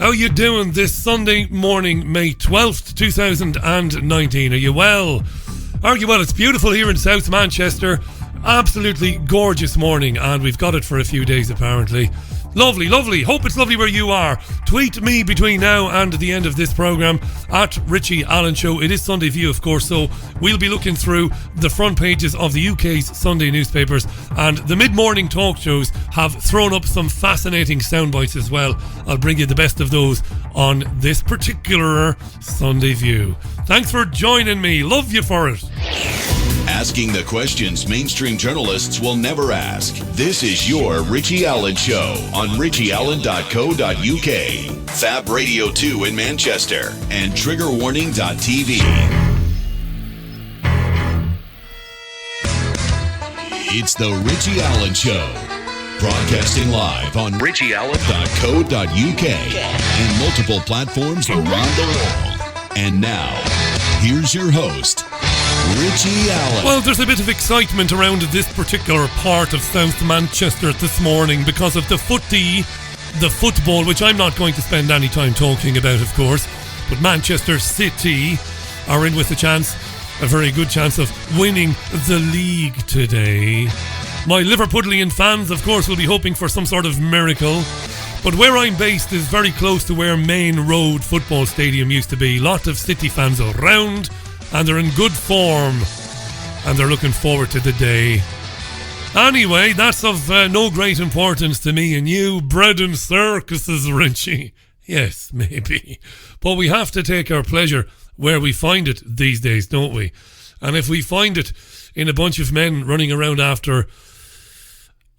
How you doing this Sunday morning, May 12th, 2019? Are you well? Are you well? It's beautiful here in South Manchester. Absolutely gorgeous morning, and we've got it for a few days apparently. Lovely, lovely. Hope it's lovely where you are. Tweet me between now and the end of this programme at Richie Allen Show. It is Sunday View, of course, so we'll be looking through the front pages of the UK's Sunday newspapers, and the mid-morning talk shows have thrown up some fascinating sound bites as well. I'll bring you the best of those on this particular Sunday View. Thanks for joining me. Love you for it. Asking the questions mainstream journalists will never ask. This is your Richie Allen Show on richieallen.co.uk, Fab Radio 2 in Manchester, and triggerwarning.tv. It's the Richie Allen Show, broadcasting live on richieallen.co.uk and multiple platforms around the world. And now, here's your host, Richie Allen. Well, there's a bit of excitement around this particular part of South Manchester this morning because of the footy, the football, which I'm not going to spend any time talking about, of course, but Manchester City are in with a very good chance of winning the league today. My Liverpudlian fans, of course, will be hoping for some sort of miracle, but where I'm based is very close to where Main Road Football Stadium used to be. Lot of City fans around, and they're in good form, and they're looking forward to the day. Anyway, that's of no great importance to me and you. Bread and circuses, Richie. Yes, maybe. But we have to take our pleasure where we find it these days, don't we? And if we find it in a bunch of men running around after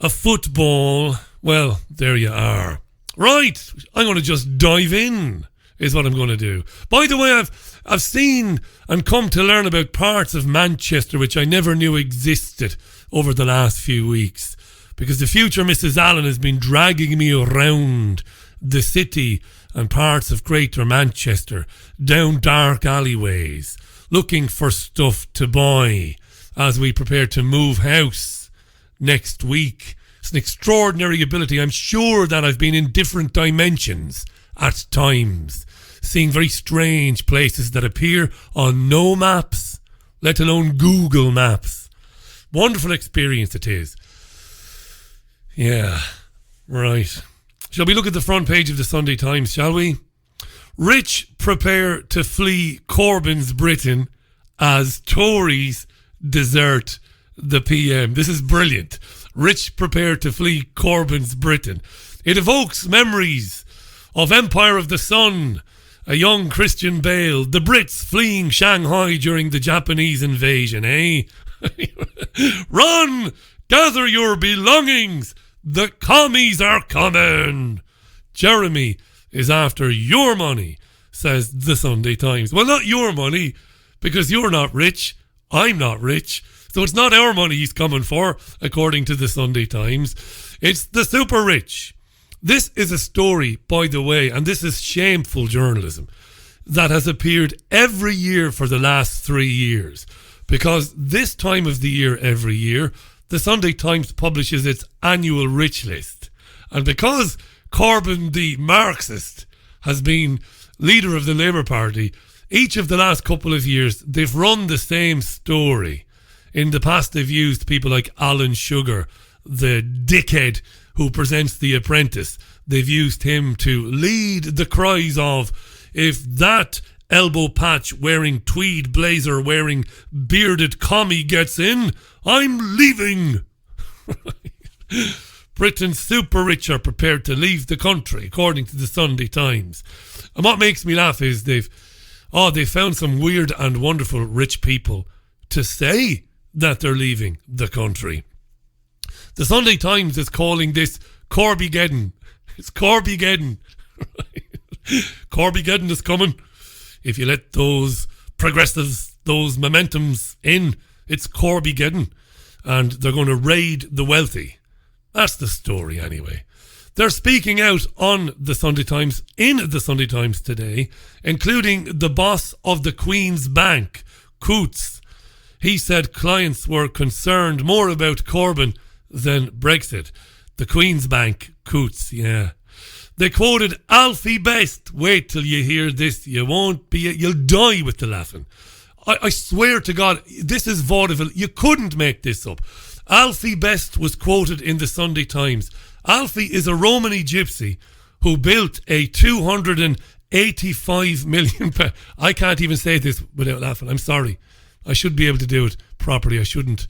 a football, well, there you are. Right, I'm going to just dive in, is what I'm going to do. By the way, I've seen and come to learn about parts of Manchester which I never knew existed over the last few weeks, because the future Mrs. Allen has been dragging me around the city and parts of Greater Manchester, down dark alleyways, looking for stuff to buy as we prepare to move house next week. It's an extraordinary ability. I'm sure that I've been in different dimensions at times, seeing very strange places that appear on no maps, let alone Google Maps. Wonderful experience it is. Yeah, right. Shall we look at the front page of the Sunday Times, shall we? Rich prepare to flee Corbyn's Britain as Tories desert the PM. This is brilliant. Rich prepare to flee Corbyn's Britain. It evokes memories of Empire of the Sun, a young Christian Bale, the Brits fleeing Shanghai during the Japanese invasion, eh? Run! Gather your belongings! The commies are coming! Jeremy is after your money, says the Sunday Times. Well, not your money, because you're not rich. I'm not rich. So it's not our money he's coming for, according to the Sunday Times. It's the super rich. This is a story, by the way, and this is shameful journalism, that has appeared every year for the last 3 years. Because this time of the year, every year, the Sunday Times publishes its annual rich list. And because Corbyn, the Marxist, has been leader of the Labour Party, each of the last couple of years, they've run the same story. In the past, they've used people like Alan Sugar, the dickhead who presents The Apprentice. They've used him to lead the cries of, if that elbow patch wearing tweed blazer wearing bearded commie gets in, I'm leaving. Britain's super rich are prepared to leave the country, according to the Sunday Times. And what makes me laugh is they've found some weird and wonderful rich people to say that they're leaving the country. The Sunday Times is calling this Corbygeddon. It's Corbygeddon. Corbygeddon is coming. If you let those progressives, those momentums in, it's Corbygeddon. And they're going to raid the wealthy. That's the story anyway. They're speaking out on the Sunday Times, in the Sunday Times today, including the boss of the Queen's Bank, Coates. He said clients were concerned more about Corbyn than Brexit. The Queen's Bank, Coates, yeah. They quoted Alfie Best. Wait till you hear this. You'll die with the laughing. I swear to God, this is vaudeville. You couldn't make this up. Alfie Best was quoted in the Sunday Times. Alfie is a Romany gypsy who built a 285 million pound. I can't even say this without laughing. I'm sorry. I should be able to do it properly. I shouldn't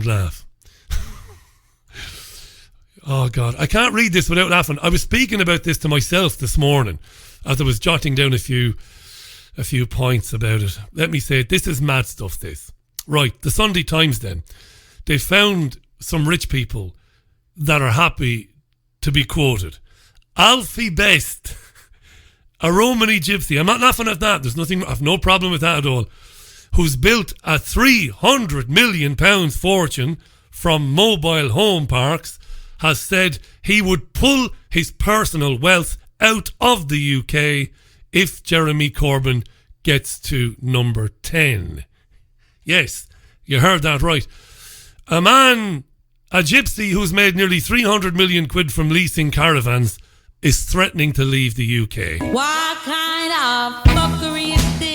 laugh. Oh God, I can't read this without laughing. I was speaking about this to myself this morning as I was jotting down a few points about it. Let me say it. This is mad stuff, this. Right, the Sunday Times then. They found some rich people that are happy to be quoted. Alfie Best, a Romany gypsy. I'm not laughing at that. I've no problem with that at all. Who's built a £300 million fortune from mobile home parks, has said he would pull his personal wealth out of the UK if Jeremy Corbyn gets to number 10. Yes, you heard that right. A gypsy who's made nearly 300 million quid from leasing caravans is threatening to leave the UK. What kind of fuckery is this?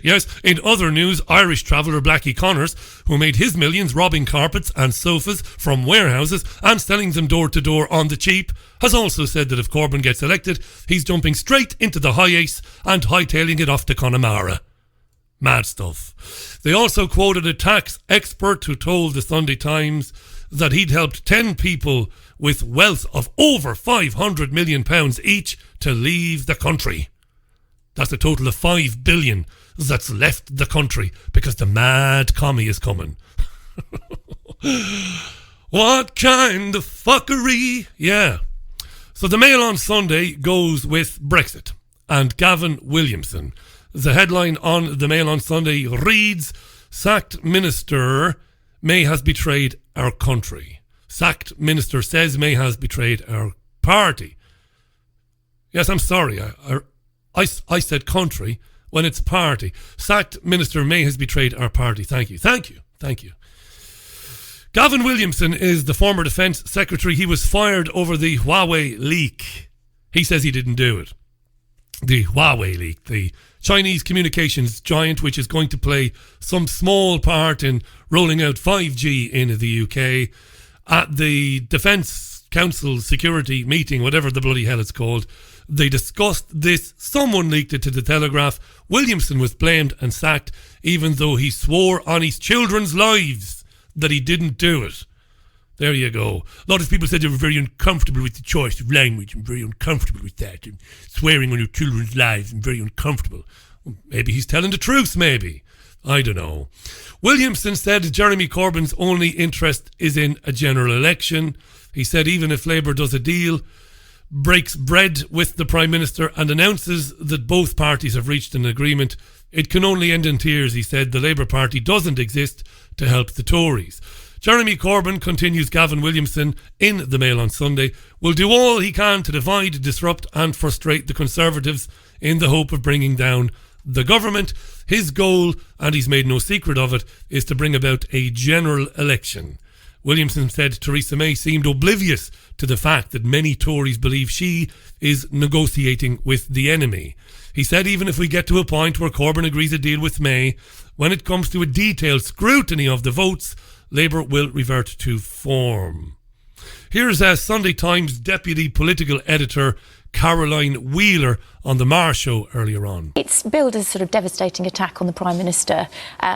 Yes, in other news, Irish traveller Blackie Connors, who made his millions robbing carpets and sofas from warehouses and selling them door to door on the cheap, has also said that if Corbyn gets elected, he's jumping straight into the high ace and hightailing it off to Connemara. Mad stuff. They also quoted a tax expert who told the Sunday Times that he'd helped 10 people with wealth of over £500 million each to leave the country. That's a total of 5 billion that's left the country because the mad commie is coming. What kind of fuckery? Yeah. So the Mail on Sunday goes with Brexit and Gavin Williamson. The headline on the Mail on Sunday reads, "Sacked Minister May has betrayed our country." Sacked Minister says May has betrayed our party. Yes, I'm sorry. I said country when it's party. Sacked Minister May has betrayed our party. Thank you. Gavin Williamson is the former Defence Secretary. He was fired over the Huawei leak. He says he didn't do it. The Huawei leak, the Chinese communications giant, which is going to play some small part in rolling out 5G in the UK. At the Defence Council security meeting, whatever the bloody hell it's called, they discussed this. Someone leaked it to the Telegraph. Williamson was blamed and sacked, even though he swore on his children's lives that he didn't do it. There you go. A lot of people said they were very uncomfortable with the choice of language. I'm very uncomfortable with that. And swearing on your children's lives, I'm very uncomfortable. Well, maybe he's telling the truth, maybe. I don't know. Williamson said Jeremy Corbyn's only interest is in a general election. He said even if Labour does a deal, breaks bread with the Prime Minister and announces that both parties have reached an agreement, it can only end in tears. He said the Labour Party doesn't exist to help the Tories. Jeremy Corbyn, continues Gavin Williamson in the Mail on Sunday, will do all he can to divide, disrupt and frustrate the Conservatives in the hope of bringing down the government. His goal, and he's made no secret of it, is to bring about a general election. Williamson said Theresa May seemed oblivious to the fact that many Tories believe she is negotiating with the enemy. He said even if we get to a point where Corbyn agrees a deal with May, when it comes to a detailed scrutiny of the votes, Labour will revert to form. Here's Sunday Times Deputy Political Editor Caroline Wheeler on the Marr Show earlier on. It's billed as a sort of devastating attack on the Prime Minister,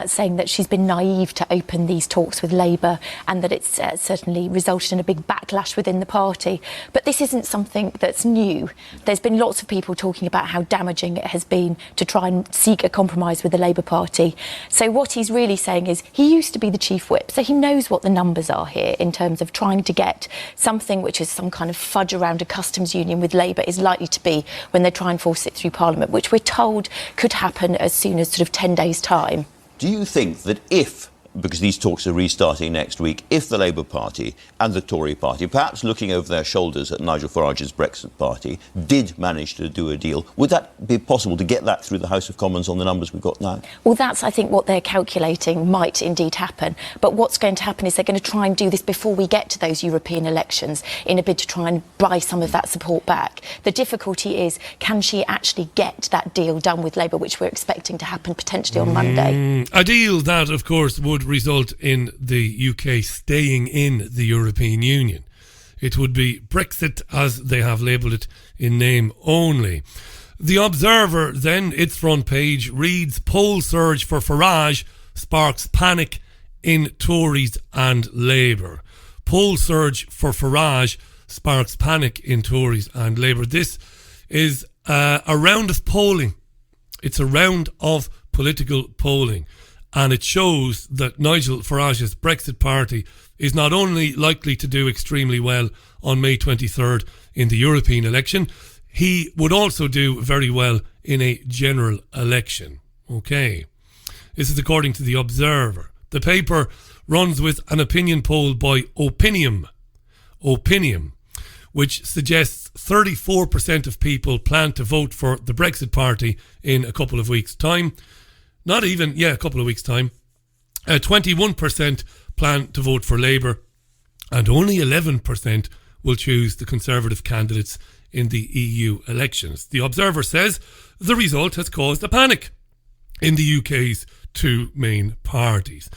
saying that she's been naive to open these talks with Labour and that it's certainly resulted in a big backlash within the party. But this isn't something that's new. There's been lots of people talking about how damaging it has been to try and seek a compromise with the Labour Party. So what he's really saying is he used to be the Chief Whip, so he knows what the numbers are here in terms of trying to get something which is some kind of fudge around a customs union with Labour is likely to be when they try and force it through Parliament, which we're told could happen as soon as sort of 10 days' time. Do you think that if because these talks are restarting next week, if the Labour Party and the Tory Party, perhaps looking over their shoulders at Nigel Farage's Brexit Party, did manage to do a deal, would that be possible to get that through the House of Commons on the numbers we've got now? Well, that's, I think, what they're calculating might indeed happen. But what's going to happen is they're going to try and do this before we get to those European elections in a bid to try and buy some of that support back. The difficulty is, can she actually get that deal done with Labour, which we're expecting to happen potentially on Monday? A deal that, of course, would result in the UK staying in the European Union. It would be Brexit, as they have labelled it, in name only. The Observer, then, its front page, reads, poll surge for Farage sparks panic in Tories and Labour. Poll surge for Farage sparks panic in Tories and Labour. This is a round of polling. It's a round of political polling. And it shows that Nigel Farage's Brexit Party is not only likely to do extremely well on May 23rd in the European election, he would also do very well in a general election. Okay. This is according to The Observer. The paper runs with an opinion poll by Opinium, which suggests 34% of people plan to vote for the Brexit Party in a couple of weeks' time. A couple of weeks' time. 21% plan to vote for Labour, and only 11% will choose the Conservative candidates in the EU elections. The Observer says the result has caused a panic in the UK's two main parties.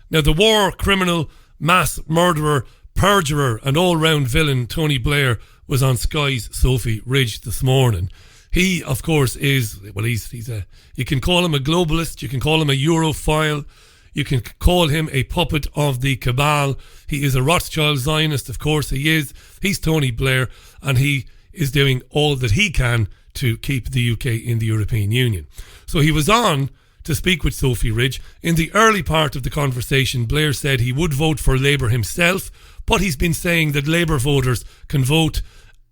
Now, the war criminal, mass murderer, perjurer and all-round villain Tony Blair was on Sky's Sophie Ridge this morning. He, of course, is, well, you can call him a globalist, you can call him a Europhile, you can call him a puppet of the cabal. He is a Rothschild Zionist, of course he is. He's Tony Blair, and he is doing all that he can to keep the UK in the European Union. So he was on to speak with Sophie Ridge. In the early part of the conversation, Blair said he would vote for Labour himself, but he's been saying that Labour voters can vote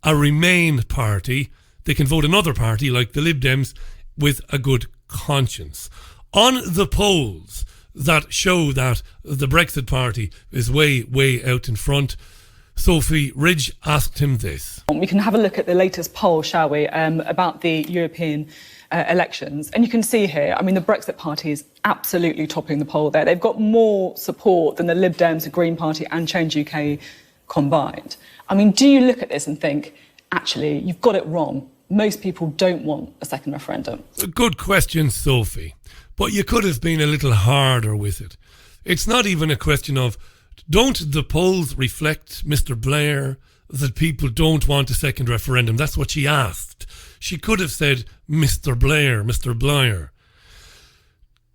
a Remain party. They can vote another party like the Lib Dems with a good conscience. On the polls that show that the Brexit Party is way, way out in front, Sophie Ridge asked him this. We can have a look at the latest poll, shall we, about the European elections. And you can see here, I mean, the Brexit Party is absolutely topping the poll there. They've got more support than the Lib Dems, the Green Party and Change UK combined. I mean, do you look at this and think, actually, you've got it wrong? Most people don't want a second referendum. Good question, Sophie. But you could have been a little harder with it. It's not even a question of, don't the polls reflect, Mr. Blair, that people don't want a second referendum? That's what she asked. She could have said, Mr. Blair, Mr. Blair.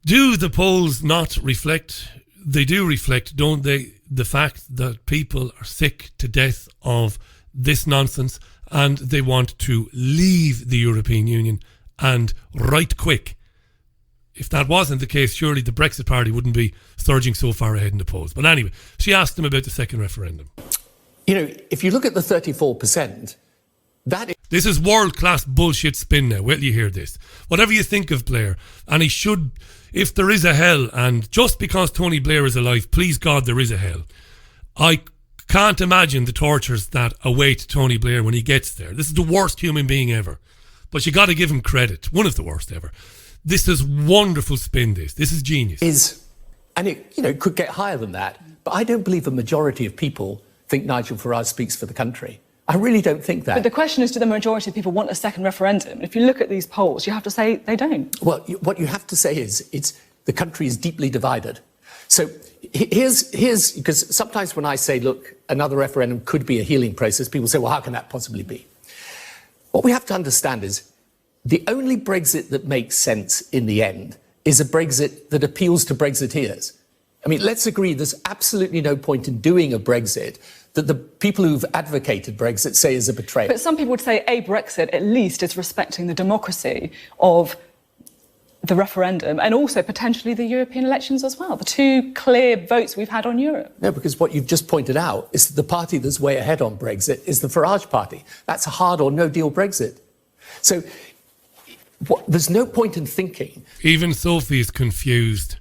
Do the polls not reflect? They do reflect, don't they, the fact that people are sick to death of this nonsense and they want to leave the European Union, and right quick. If that wasn't the case, surely the Brexit Party wouldn't be surging so far ahead in the polls. But anyway, she asked him about the second referendum. You know, if you look at the 34%, This is world-class bullshit spin now. Wait till you hear this. Whatever you think of Blair, and he should, if there is a hell, and just because Tony Blair is alive, please God there is a hell. I can't imagine the tortures that await Tony Blair when he gets there. This is the worst human being ever. But you got to give him credit. One of the worst ever. This is wonderful spin, this. This is genius. And it could get higher than that. But I don't believe a majority of people think Nigel Farage speaks for the country. I really don't think that. But the question is, do the majority of people want a second referendum? If you look at these polls, you have to say they don't. Well, what you have to say is the country is deeply divided. So here's because sometimes when I say, look, another referendum could be a healing process, people say, well, how can that possibly be? What we have to understand is the only Brexit that makes sense in the end is a Brexit that appeals to Brexiteers. I mean, let's agree there's absolutely no point in doing a Brexit that the people who've advocated Brexit say is a betrayal. But some people would say a Brexit, at least, is respecting the democracy of the referendum and also potentially the European elections as well, the two clear votes we've had on Europe. No, because what you've just pointed out is that the party that's way ahead on Brexit is the Farage party. That's a hard or no deal Brexit. So there's no point in thinking. Even Sophie is confused.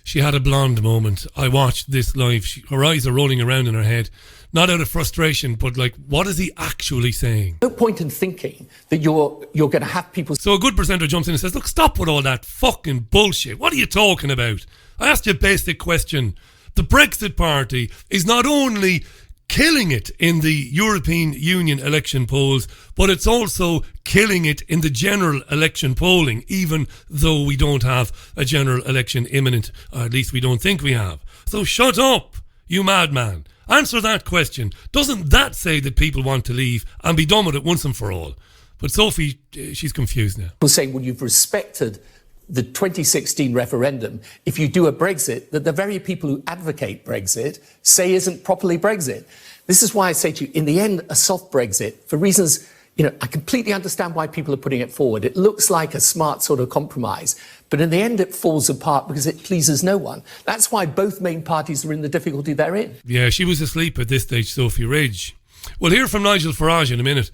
she had a blonde moment. I watched this live. Her eyes are rolling around in her head. Not out of frustration, but like, what is he actually saying? No point in thinking that you're going to have people... So a good presenter jumps in and says, look, stop with all that fucking bullshit. What are you talking about? I asked you a basic question. The Brexit Party is not only killing it in the European Union election polls, but it's also killing it in the general election polling, even though we don't have a general election imminent, or at least we don't think we have. So shut up, you madman. Answer that question. Doesn't that say that people want to leave and be done with it once and for all? But Sophie, she's confused now. People saying, well, you've respected the 2016 referendum if you do a Brexit that the very people who advocate Brexit say isn't properly Brexit. This is why I say to you, in the end, a soft Brexit, for reasons, I completely understand why people are putting it forward. It looks like a smart sort of compromise, but in the end it falls apart because it pleases no one. That's why both main parties are in the difficulty they're in. Yeah, she was asleep at this stage, Sophie Ridge. We'll hear from Nigel Farage in a minute.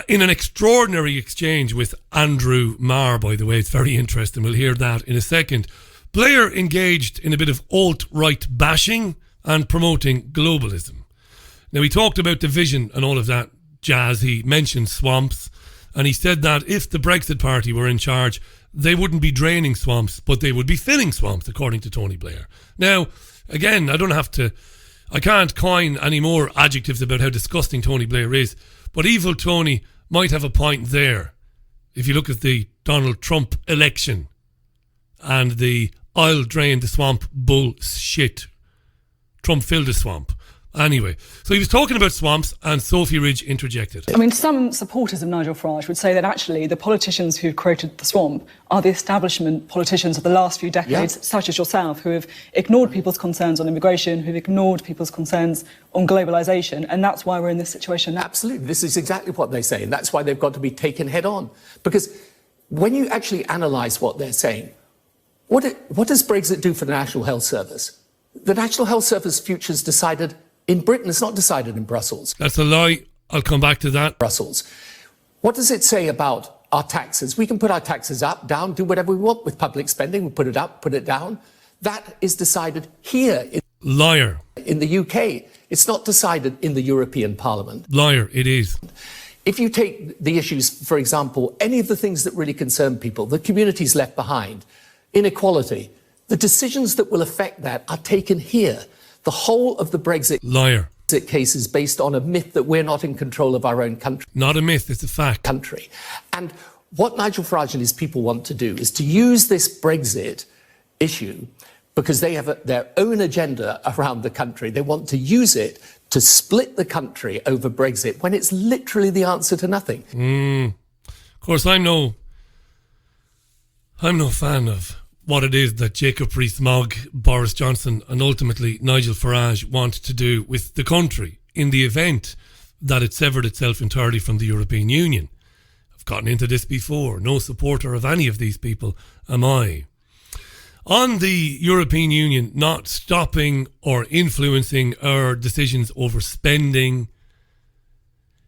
In an extraordinary exchange with Andrew Marr, by the way, it's very interesting. We'll hear that in a second. Blair engaged in a bit of alt-right bashing and promoting globalism. Now, he talked about division and all of that jazz. He mentioned swamps, and he said that if the Brexit Party were in charge, they wouldn't be draining swamps, but they would be filling swamps, according to Tony Blair. Now, again, I can't coin any more adjectives about how disgusting Tony Blair is, but evil Tony might have a point there. If you look at the Donald Trump election and the I'll drain the swamp bullshit. Trump filled the swamp. Anyway, so he was talking about swamps and Sophie Ridge interjected. I mean, some supporters of Nigel Farage would say that actually the politicians who created the swamp are the establishment politicians of the last few decades, such as yourself, who have ignored people's concerns on immigration, who've ignored people's concerns on globalisation, and that's why we're in this situation now. Absolutely. This is exactly what they say, and that's why they've got to be taken head on. Because when you actually analyse what they're saying, what does Brexit do for the National Health Service? The National Health Service future is decided in Britain. It's not decided in Brussels. That's a lie. I'll come back to that. Brussels. What does it say about our taxes? We can put our taxes up, down, do whatever we want with public spending. We put it up, put it down. That is decided here. Liar. In the UK. It's not decided in the European Parliament. Liar, it is. If you take the issues, for example, any of the things that really concern people, the communities left behind, inequality, the decisions that will affect that are taken here. The whole of the Brexit case is based on a myth that we're not in control of our own country. Not a myth, it's a fact. Country. And what Nigel Farage and his people want to do is to use this Brexit issue because they have their own agenda around the country. They want to use it to split the country over Brexit when it's literally the answer to nothing. Of course, I'm no fan of what it is that Jacob Rees-Mogg, Boris Johnson and ultimately Nigel Farage want to do with the country in the event that it severed itself entirely from the European Union. I've gotten into this before. No supporter of any of these people am I. On the European Union not stopping or influencing our decisions over spending,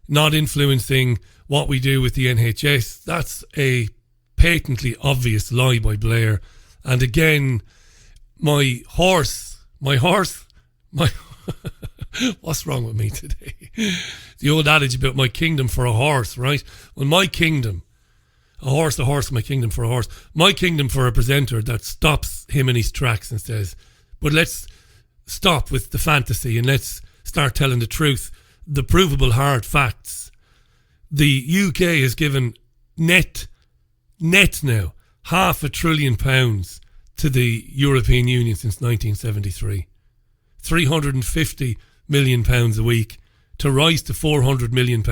not influencing what we do with the NHS, that's a patently obvious lie by Blair. And again, my horse, what's wrong with me today? The old adage about my kingdom for a horse, right? Well, my kingdom, a horse, my kingdom for a horse. My kingdom for a presenter that stops him in his tracks and says, but let's stop with the fantasy and let's start telling the truth, the provable hard facts. The UK has given net now, £500 billion to the European Union since 1973. £350 million a week to rise to £400 million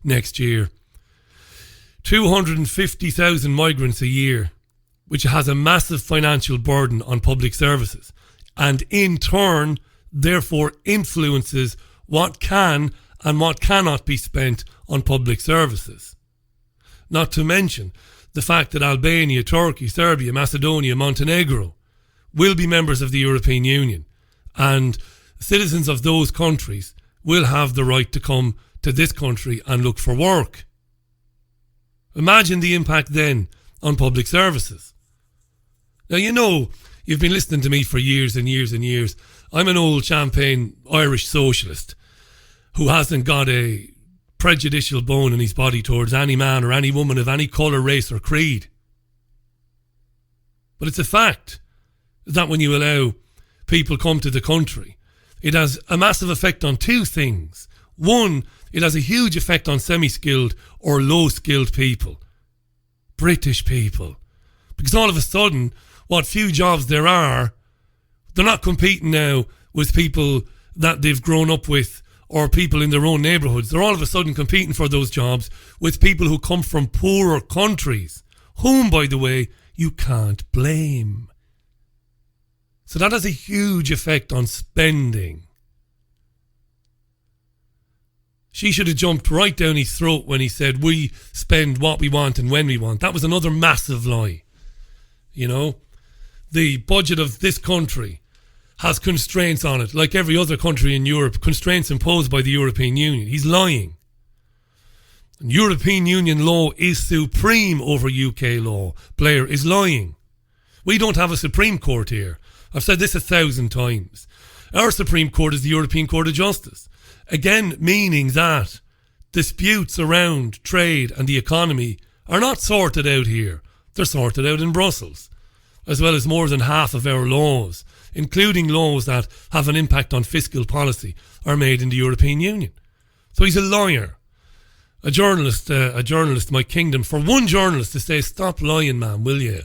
next year. 250,000 migrants a year, which has a massive financial burden on public services and in turn therefore influences what can and what cannot be spent on public services. Not to mention the fact that Albania, Turkey, Serbia, Macedonia, Montenegro will be members of the European Union, and citizens of those countries will have the right to come to this country and look for work. Imagine the impact then on public services. Now, you've been listening to me for years and years and years. I'm an old champagne Irish socialist who hasn't got a prejudicial bone in his body towards any man or any woman of any colour, race or creed. But it's a fact that when you allow people come to the country, it has a massive effect on two things. One, it has a huge effect on semi-skilled or low-skilled people. British people. Because all of a sudden, what few jobs there are, they're not competing now with people that they've grown up with or people in their own neighbourhoods. They're all of a sudden competing for those jobs with people who come from poorer countries, whom, by the way, you can't blame. So that has a huge effect on spending. She should have jumped right down his throat when he said, we spend what we want and when we want. That was another massive lie. You know, the budget of this country has constraints on it, like every other country in Europe, constraints imposed by the European Union. He's lying. And European Union law is supreme over UK law. Blair is lying. We don't have a Supreme Court here. I've said this 1,000 times. Our Supreme Court is the European Court of Justice. Again, meaning that disputes around trade and the economy are not sorted out here. They're sorted out in Brussels, as well as more than half of our laws, including laws that have an impact on fiscal policy, are made in the European Union. So he's a liar. A journalist, my kingdom. For one journalist to say, stop lying, man, will you?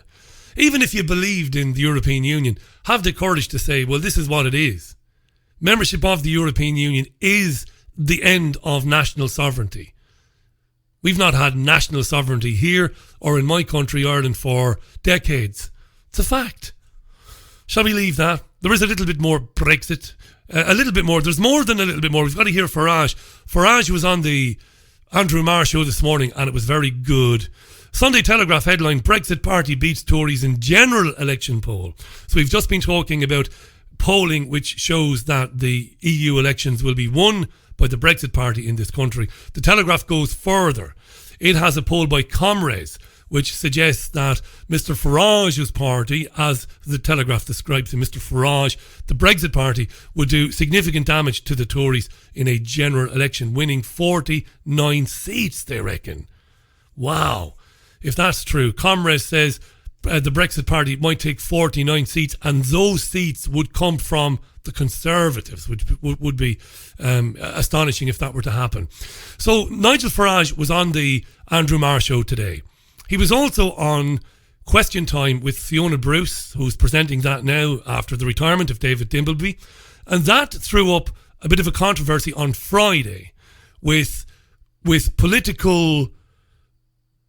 Even if you believed in the European Union, have the courage to say, well, this is what it is. Membership of the European Union is the end of national sovereignty. We've not had national sovereignty here or in my country, Ireland, for decades. It's a fact. Shall we leave that? There is a little bit more Brexit. A little bit more. There's more than a little bit more. We've got to hear Farage. Farage was on the Andrew Marr show this morning and it was very good. Sunday Telegraph headline, Brexit party beats Tories in general election poll. So we've just been talking about polling which shows that the EU elections will be won by the Brexit party in this country. The Telegraph goes further. It has a poll by Comres which suggests that Mr Farage's party, as the Telegraph describes him, Mr Farage, the Brexit party, would do significant damage to the Tories in a general election, winning 49 seats, they reckon. Wow. If that's true, Comres says the Brexit party might take 49 seats and those seats would come from the Conservatives, which would be astonishing if that were to happen. So Nigel Farage was on the Andrew Marr show today. He was also on Question Time with Fiona Bruce, who's presenting that now after the retirement of David Dimbleby. And that threw up a bit of a controversy on Friday with political,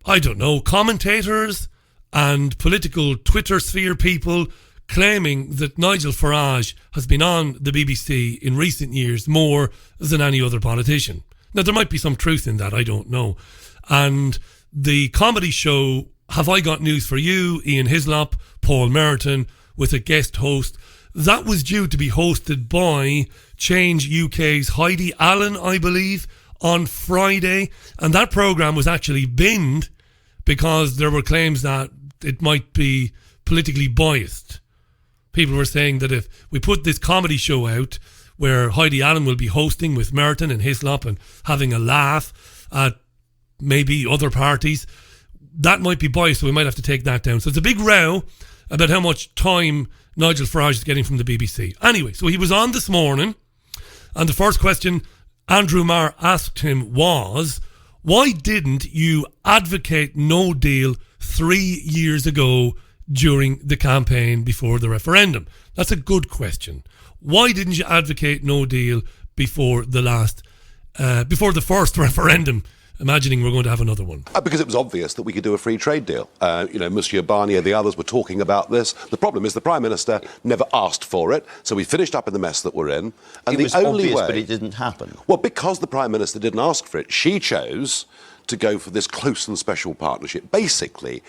I don't know, commentators and political Twitter sphere people claiming that Nigel Farage has been on the BBC in recent years more than any other politician. Now, there might be some truth in that, I don't know. And the comedy show, Have I Got News For You, Ian Hislop, Paul Merton, with a guest host, that was due to be hosted by Change UK's Heidi Allen, I believe, on Friday. And that programme was actually binned because there were claims that it might be politically biased. People were saying that if we put this comedy show out where Heidi Allen will be hosting with Merton and Hislop and having a laugh at maybe other parties, that might be biased, so we might have to take that down. So it's a big row about how much time Nigel Farage is getting from the BBC. Anyway, so he was on this morning, and the first question Andrew Marr asked him was, why didn't you advocate no deal 3 years ago during the campaign before the referendum? That's a good question. Why didn't you advocate no deal before the first referendum? Imagining we're going to have another one. Because it was obvious that we could do a free trade deal. Monsieur Barnier, the others were talking about this. The problem is the Prime Minister never asked for it, so we finished up in the mess that we're in. And it was obvious, but it didn't happen. Well, because the Prime Minister didn't ask for it, she chose to go for this close and special partnership. Basically,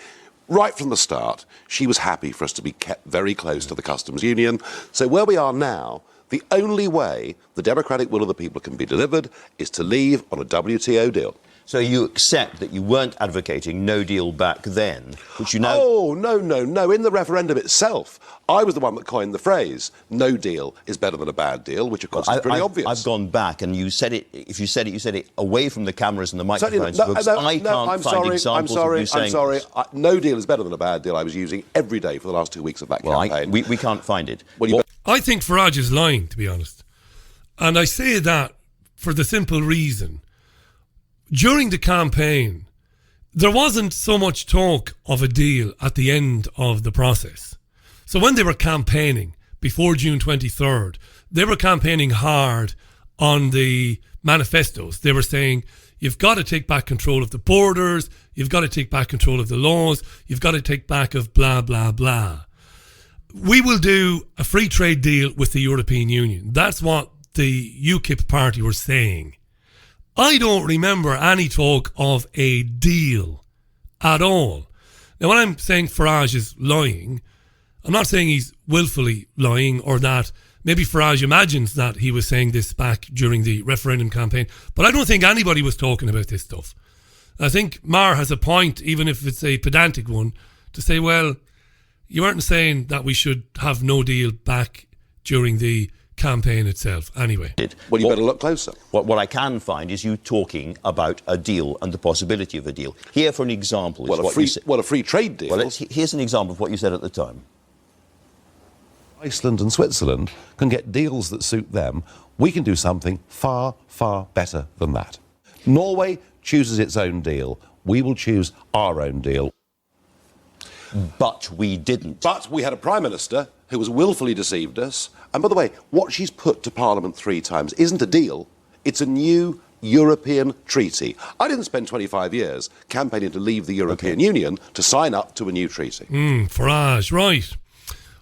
right from the start, she was happy for us to be kept very close to the customs union. So where we are now, the only way the democratic will of the people can be delivered is to leave on a WTO deal. So you accept that you weren't advocating no deal back then, which you now... Oh, no. In the referendum itself, I was the one that coined the phrase, no deal is better than a bad deal, which of course is pretty obvious. I've gone back and you said it, if you said it, you said it away from the cameras and the microphones. I'm sorry. No deal is better than a bad deal. I was using every day for the last 2 weeks of that campaign. We can't find it. I think Farage is lying, to be honest. And I say that for the simple reason. During the campaign, there wasn't so much talk of a deal at the end of the process. So when they were campaigning before June 23rd, they were campaigning hard on the manifestos. They were saying, you've got to take back control of the borders, you've got to take back control of the laws, you've got to take back of blah, blah, blah. We will do a free trade deal with the European Union. That's what the UKIP party were saying. I don't remember any talk of a deal at all. Now, when I'm saying Farage is lying, I'm not saying he's willfully lying or that maybe Farage imagines that he was saying this back during the referendum campaign, but I don't think anybody was talking about this stuff. I think Mar has a point, even if it's a pedantic one, to say, well, you weren't saying that we should have no deal back during the campaign itself anyway. Well, you better look closer. What I can find is you talking about a deal and the possibility of a deal. Here, for an example, is a free trade deal. Well, here's an example of what you said at the time. Iceland and Switzerland can get deals that suit them. We can do something far, far better than that. Norway chooses its own deal. We will choose our own deal. But we didn't. But we had a Prime Minister who has willfully deceived us. And by the way, what she's put to Parliament 3 times isn't a deal, it's a new European treaty. I didn't spend 25 years campaigning to leave the European Union to sign up to a new treaty. Farage, right.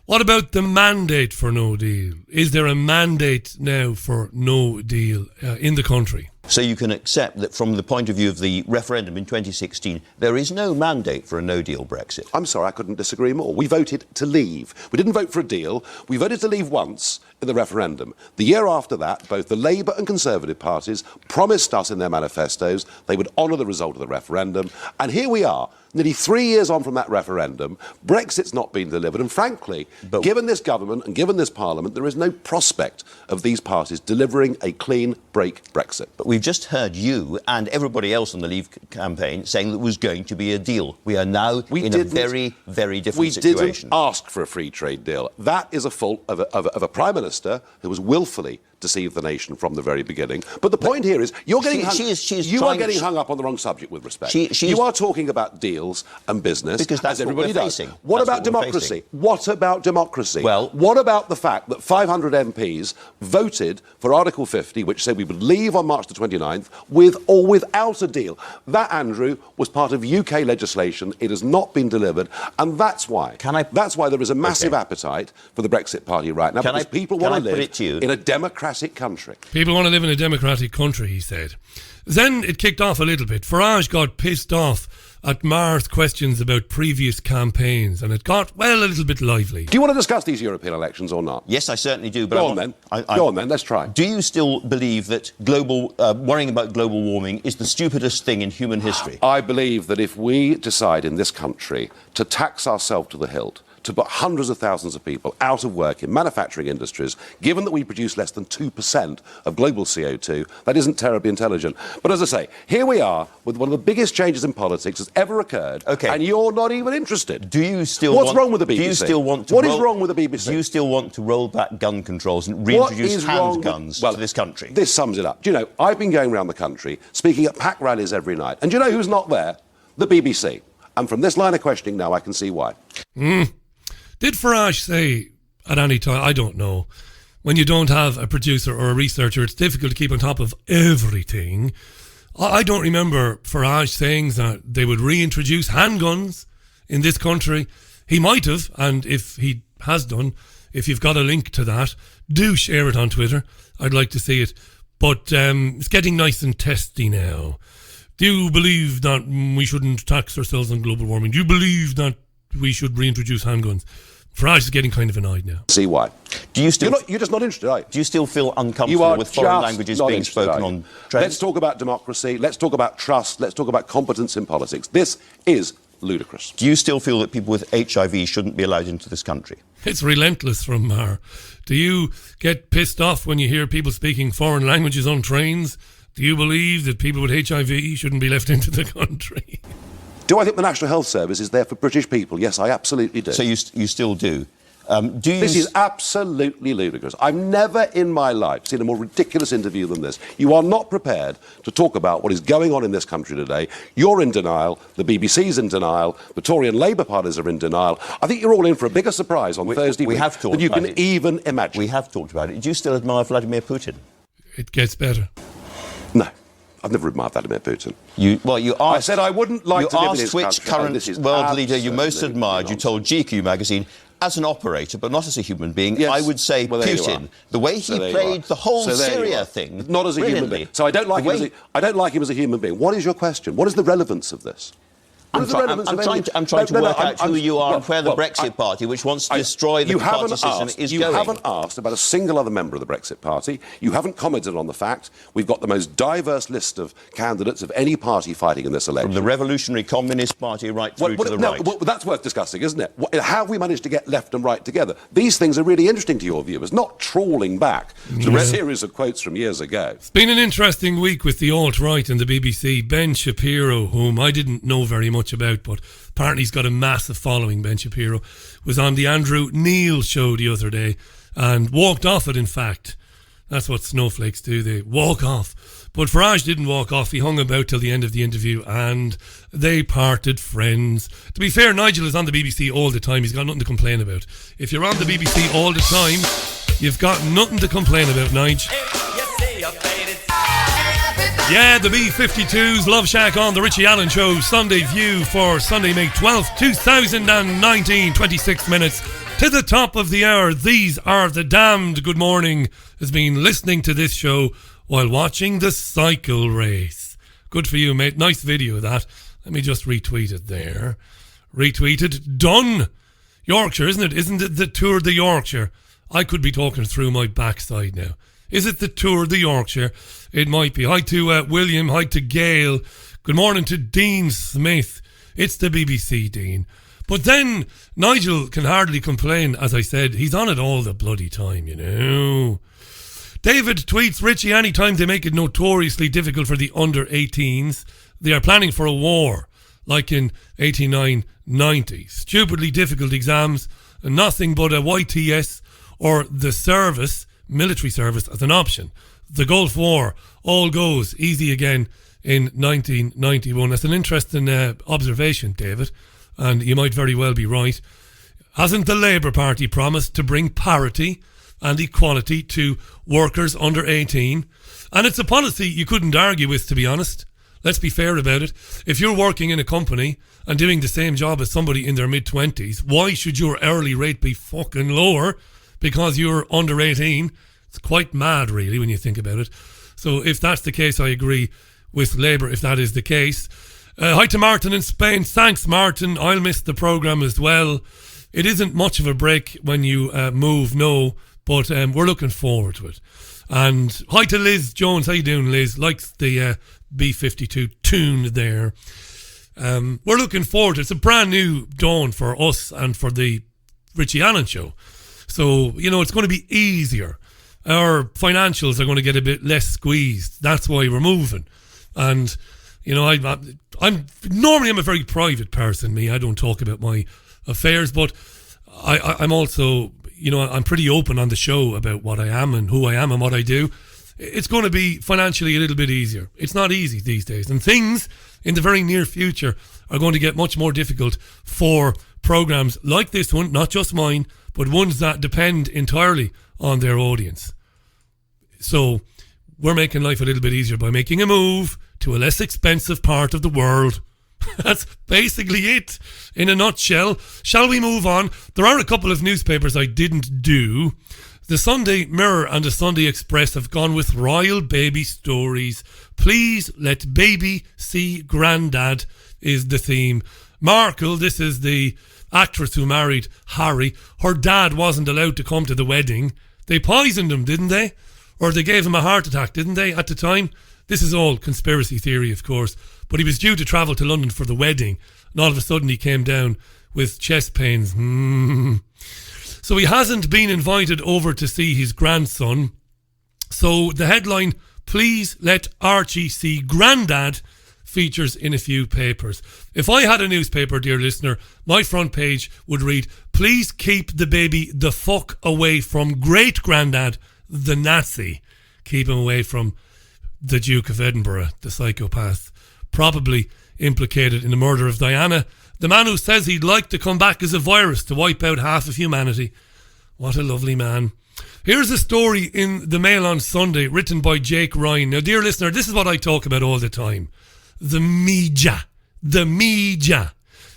What about the mandate for no deal? Is there a mandate now for no deal in the country? So you can accept that from the point of view of the referendum in 2016, there is no mandate for a no-deal Brexit. I'm sorry, I couldn't disagree more. We voted to leave. We didn't vote for a deal. We voted to leave once in the referendum. The year after that, both the Labour and Conservative parties promised us in their manifestos they would honour the result of the referendum. And here we are, nearly 3 years on from that referendum. Brexit's not been delivered. And frankly, given this government and given this Parliament, there is no prospect of these parties delivering a clean break Brexit. But we've just heard you and everybody else on the Leave campaign saying there was going to be a deal. We are now in a very, very different situation. We didn't ask for a free trade deal. That is a fault of a Prime Minister who was willfully deceived the nation from the very beginning. But the point here is, you're getting hung up on the wrong subject with respect. You are talking about deals and business, because that's as everybody what we're does. facing. What about democracy? What about democracy? Well, what about the fact that 500 MPs voted for Article 50, which said we would leave on March the 29th with or without a deal? That, Andrew, was part of UK legislation. It has not been delivered, and that's why. That's why there is a massive appetite for the Brexit Party right now, because people want to live in a democratic country. People want to live in a democratic country, he said. Then it kicked off a little bit. Farage got pissed off at Mar's questions about previous campaigns, and it got, well, a little bit lively. Do you want to discuss these European elections or not? Yes, I certainly do. But Go on then, let's try. Do you still believe that worrying about global warming is the stupidest thing in human history? I believe that if we decide in this country to tax ourselves to the hilt, to put hundreds of thousands of people out of work in manufacturing industries, given that we produce less than 2% of global CO2, that isn't terribly intelligent. But as I say, here we are with one of the biggest changes in politics that's ever occurred, and you're not even interested. Do you still What's wrong with the BBC? Do you still want to What is wrong with the BBC? Do you still want to roll back gun controls and reintroduce handguns to this country? This sums it up. Do you know, I've been going around the country speaking at pack rallies every night, and do you know who's not there? The BBC. And from this line of questioning now, I can see why. Did Farage say at any time, I don't know, when you don't have a producer or a researcher, it's difficult to keep on top of everything. I don't remember Farage saying that they would reintroduce handguns in this country. He might have, and if he has done, if you've got a link to that, do share it on Twitter. I'd like to see it. But it's getting nice and testy now. Do you believe that we shouldn't tax ourselves on global warming? Do you believe that we should reintroduce handguns? Farage is getting kind of annoyed now. See why? Do you still? You're just not interested, are you? Do you still feel You uncomfortable are with foreign just languages not being interested, spoken are you? on trains? Let's talk about democracy. Let's talk about trust. Let's talk about competence in politics. This is ludicrous. Do you still feel that people with HIV shouldn't be allowed into this country? It's relentless from Mar. Do you get pissed off when you hear people speaking foreign languages on trains? Do you believe that people with HIV shouldn't be left into the country? Do I think the National Health Service is there for British people? Yes, I absolutely do. So you still do. This is absolutely ludicrous. I've never in my life seen a more ridiculous interview than this. You are not prepared to talk about what is going on in this country today. You're in denial. The BBC's in denial. The Tory and Labour parties are in denial. I think you're all in for a bigger surprise on Thursday week than you can even imagine. We have talked about it. Do you still admire Vladimir Putin? It gets better. No. I've never admired Vladimir Putin. You asked, I said I wouldn't like to live in his which country. current world leader you most admired. You told GQ magazine, as an operator, but not as a human being, yes. I would say Putin. The way he played the whole Syria thing, not as a human being. So I don't like him as a human being. What is your question? What is the relevance of this? I'm trying to work out who you are and where the Brexit Party, which wants to destroy the party system, is going. You haven't asked about a single other member of the Brexit Party. You haven't commented on the fact we've got the most diverse list of candidates of any party fighting in this election. From the Revolutionary Communist Party right through to the right. Well, that's worth discussing, isn't it? How have we managed to get left and right together? These things are really interesting to your viewers, not trawling back to a series of quotes from years ago. It's been an interesting week with the alt-right and the BBC. Ben Shapiro, whom I didn't know very much about, but apparently he's got a massive following. Ben Shapiro was on the Andrew Neil show the other day and walked off it, in fact. That's what snowflakes do, they walk off. But Farage didn't walk off, he hung about till the end of the interview and they parted friends. To be fair, Nigel is on the BBC all the time, he's got nothing to complain about. If you're on the BBC all the time, you've got nothing to complain about, Nigel. Yeah, the B-52s, Love Shack on the Richie Allen Show, Sunday View for Sunday, May 12th, 2019, 26 minutes to the top of the hour. These are the damned. Good morning has been listening to this show while watching the cycle race. Good for you, mate. Nice video of that. Let me just retweet it there. Retweeted. Done. Yorkshire, isn't it? Isn't it the Tour de Yorkshire? I could be talking through my backside now. Is it the Tour de Yorkshire? It might be. Hi to William. Hi to Gail. Good morning to Dean Smith. It's the BBC, Dean. But then Nigel can hardly complain. As I said, he's on it all the bloody time, you know. David tweets, Richie, anytime they make it notoriously difficult for the under-18s, they are planning for a war, like in 89-90. Stupidly difficult exams, and nothing but a YTS or the service, military service, as an option. The Gulf War, all goes easy again in 1991. That's an interesting observation, David, and you might very well be right. Hasn't the Labour Party promised to bring parity and equality to workers under 18? And it's a policy you couldn't argue with, to be honest. Let's be fair about it. If you're working in a company and doing the same job as somebody in their mid-20s, why should your hourly rate be fucking lower because you're under 18? It's quite mad, really, when you think about it. So if that's the case, I agree with Labour, if that is the case. Hi to Martin in Spain. Thanks, Martin. I'll miss the programme as well. It isn't much of a break when you move, no, but we're looking forward to it. And hi to Liz Jones. How you doing, Liz? Likes the B-52 tune there. We're looking forward to it. It's a brand new dawn for us and for the Richie Allen Show. So, you know, it's going to be easier. Our financials are going to get a bit less squeezed. That's why we're moving. And, you know, I'm normally I'm a very private person, me. I don't talk about my affairs, but I'm also, you know, I'm pretty open on the show about what I am and who I am and what I do. It's going to be financially a little bit easier. It's not easy these days. And things in the very near future are going to get much more difficult for programs like this one, not just mine, but ones that depend entirely on their audience. So we're making life a little bit easier by making a move to a less expensive part of the world. That's basically it in a nutshell. Shall we move on? There are a couple of newspapers I didn't do. The Sunday Mirror and the Sunday Express have gone with royal baby stories. Please let baby see Grandad is the theme. Markle, this is the actress who married Harry, her dad wasn't allowed to come to the wedding. They poisoned him, didn't they? Or they gave him a heart attack, didn't they, at the time? This is all conspiracy theory, of course. But he was due to travel to London for the wedding, and all of a sudden he came down with chest pains. So he hasn't been invited over to see his grandson. So the headline, "Please let Archie see Grandad," features in a few papers. If I had a newspaper, dear listener, my front page would read, "Please keep the baby the fuck away from great-grandad, the Nazi." Keep him away from the Duke of Edinburgh, the psychopath, probably implicated in the murder of Diana, the man who says he'd like to come back as a virus to wipe out half of humanity. What a lovely man. Here's a story in the Mail on Sunday written by Jake Ryan. Now, dear listener, this is what I talk about all the time. The media. The media.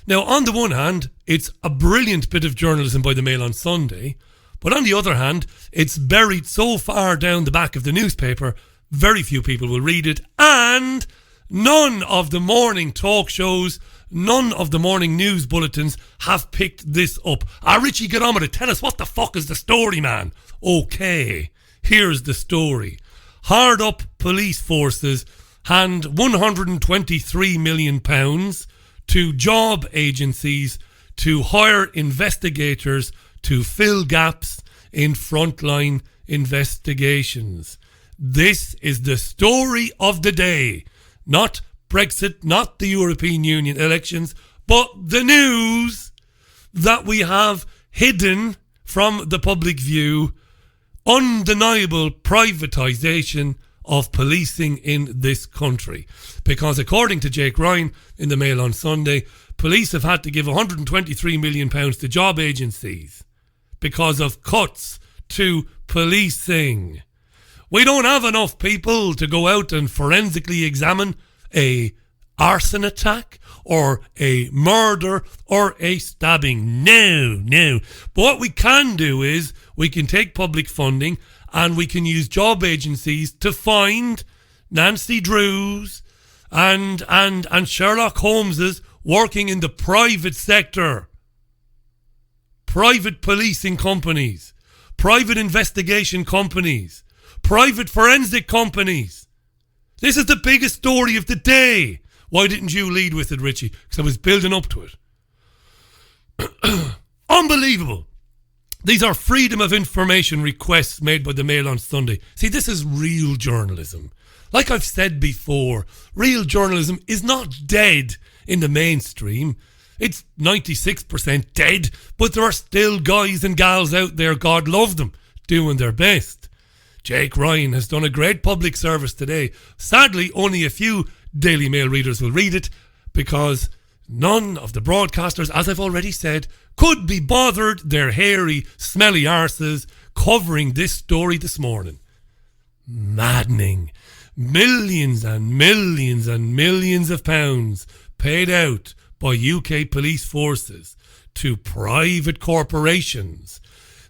Now, on the one hand, it's a brilliant bit of journalism by the Mail on Sunday, but on the other hand, it's buried so far down the back of the newspaper, very few people will read it, and none of the morning talk shows, none of the morning news bulletins have picked this up. Richie, get on with it. Tell us, what the fuck is the story, man? Okay, here's the story. Hard up police forces hand £123 million to job agencies to hire investigators to fill gaps in frontline investigations. This is the story of the day. Not Brexit, not the European Union elections, but the news that we have hidden from the public view. Undeniable privatization of policing in this country. Because according to Jake Ryan in the Mail on Sunday, police have had to give £123 million to job agencies because of cuts to policing. We don't have enough people to go out and forensically examine a arson attack or a murder or a stabbing. No. But what we can do is we can take public funding and we can use job agencies to find Nancy Drews and Sherlock Holmeses working in the private sector. Private policing companies, private investigation companies, private forensic companies. This is the biggest story of the day. Why didn't you lead with it, Richie? Because I was building up to it. Unbelievable. These are freedom of information requests made by the Mail on Sunday. See, this is real journalism. Like I've said before, real journalism is not dead in the mainstream. It's 96% dead, but there are still guys and gals out there, God love them, doing their best. Jake Ryan has done a great public service today. Sadly, only a few Daily Mail readers will read it because none of the broadcasters, as I've already said, could be bothered, their hairy, smelly arses, covering this story this morning. Maddening. Millions and millions and millions of pounds paid out by UK police forces to private corporations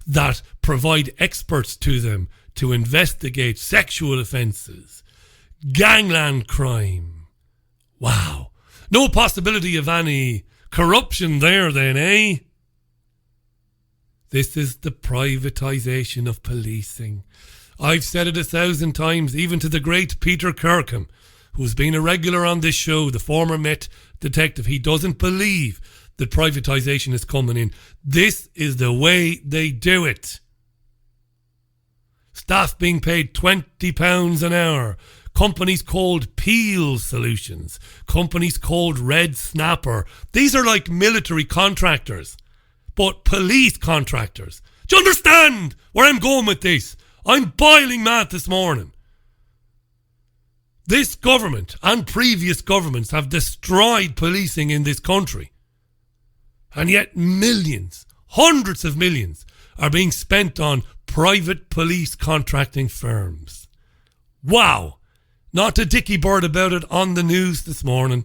that provide experts to them to investigate sexual offences, gangland crime. Wow. No possibility of any corruption there then, eh? This is the privatisation of policing. I've said it 1,000 times, even to the great Peter Kirkham, who's been a regular on this show, the former Met detective. He doesn't believe that privatisation is coming in. This is the way they do it. Staff being paid £20 an hour. Companies called Peel Solutions. Companies called Red Snapper. These are like military contractors, but police contractors. Do you understand where I'm going with this? I'm boiling mad this morning. This government and previous governments have destroyed policing in this country. And yet millions, hundreds of millions, are being spent on private police contracting firms. Wow. Not a dicky bird about it on the news this morning.